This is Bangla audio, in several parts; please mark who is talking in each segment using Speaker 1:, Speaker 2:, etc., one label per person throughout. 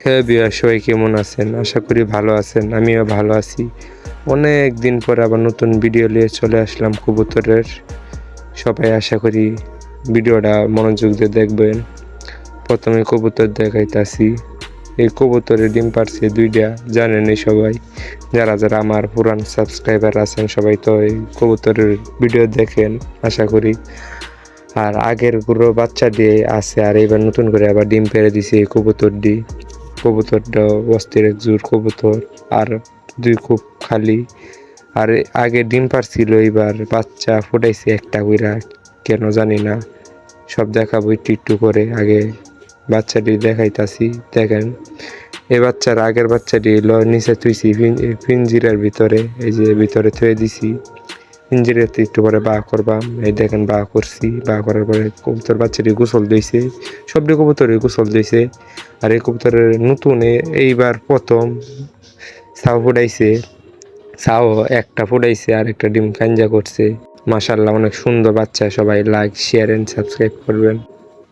Speaker 1: হ্যাঁ বিয়ার সবাই কেমন আছেন? আশা করি ভালো আছেন। আমিও ভালো আছি। অনেক দিন পরে আবার নতুন ভিডিও নিয়ে চলে আসলাম কবুতরের। সবাই আশা করি ভিডিওটা মনোযোগ দিয়ে দেখবেন। প্রথমে কবুতর দেখাইতাছি। এই কবুতরের ডিম পারছে 2টা, জানেনই সবাই। যারা যারা আমার পুরান সাবস্ক্রাইবার আছেন সবাই তো এই কবুতরের ভিডিও দেখেন আশা করি। আর আগের গুলো বাচ্চা দিয়ে আছে, আর এবার নতুন করে আবার ডিম পেড়ে দিছে এই কবুতরটা অস্থির এক জোর কবুতর, আর 2 খুব খালি। আর আগে ডিম পারছিল, এবার বাচ্চা ফুটাইছে একটা কইরা, কেন জানি না। সব দেখাবো একটু একটু করে। আগে বাচ্চাটি দেখাইতাছি, দেখেন। এই বাচ্চার আগের বাচ্চাটি নিচে থুইছি পিঞ্জিরার ভিতরে, এই যে ভিতরে থুয়ে দিছি। পিঞ্জিরাতে একটু পরে বা করবাম, এই দেখেন বা করছি। বা করার পরে কবুতর বাচ্চাটি গোসল দিয়েছে, সবটি কবুতরে গোসল দিয়েছে। আর এই কবুতরের নতুন এইবার প্রথম ছাও ফুটাইছে। ছাও একটা ফুটাইছে, আর একটা ডিম কাঞ্জা করছে। মাশাআল্লাহ, অনেক সুন্দর বাচ্চা। সবাই লাইক, শেয়ার এন্ড সাবস্ক্রাইব করবেন।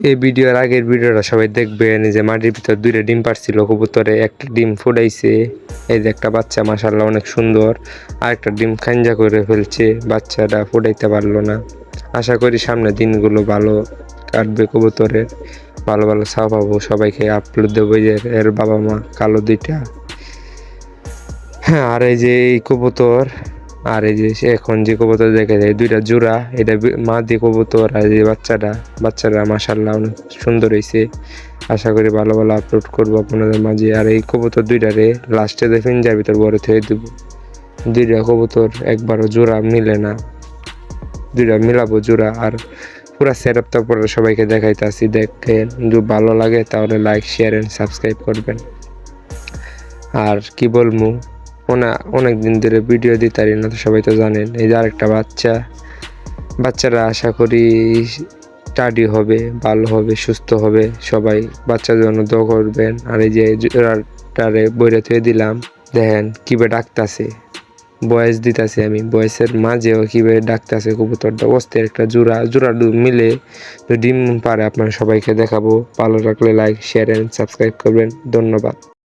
Speaker 1: এই ভিডিওর আগের ভিডিওটা সবাই দেখবেন। যে মাটির ভিতর 2টা ডিম পারছিল কবুতরে, একটা ডিম ফুটাইছে। এই যে একটা বাচ্চা, মাশাআল্লাহ অনেক সুন্দর। আর একটা ডিম কাঞ্জা করে ফেলছে, বাচ্চাটা ফুটাইতে পারলো না। আশা করি সামনের দিনগুলো ভালো কাটবে কবুতরের, ভালো ভালো ছাও পাবো। সবাইকে আপলোড দেবো যে এর বাবা মা কালো 2টা। হ্যাঁ, আর এই যে এই কবুতর, আর এই যে এখন যে কবুতর দেখা যায় 2টা জোড়া, এটা মাদি কবুতর। আর এই বাচ্চারা মাশাআল্লাহ অনেক সুন্দর হয়েছে। আশা করি ভালো ভালো আপলোড করবো আপনাদের মাঝে। আর এই কবুতর 2টারে লাস্টে দেখেন যার ভিতর বড় থেকে দেবো। 2টা কবুতর একবারও জোড়া মিলে না, 2টা মিলাবো জোড়া। আর পুরা সেট আপটা পরে সবাইকে দেখাইতেছি, দেখেন। যদি ভালো লাগে তাহলে লাইক, শেয়ার এন্ড সাবস্ক্রাইব করবেন। আর কি বলবো, অনেক দিন ধরে ভিডিও দিতারি না, তো সবাই তো জানেন। এই যে আরেকটা বাচ্চারা আশা করি স্টাডি হবে, ভালো হবে, সুস্থ হবে। সবাই বাচ্চার জন্য দোয়া করবেন। আর এই যে জোড়াটারে বইরে থুয়ে দিলাম, দেখেন কিভাবে ডাকতাছে, বয়স দিতাছে আমি, বয়সের মাঝেও কিভাবে ডাকতাছে কবুতরটা। অস্থির একটা জোড়া মিলে ডিম পারে। আপনারা সবাইকে দেখাবো। ভালো লাগলে লাইক, শেয়ার এন্ড সাবস্ক্রাইব করবেন। ধন্যবাদ।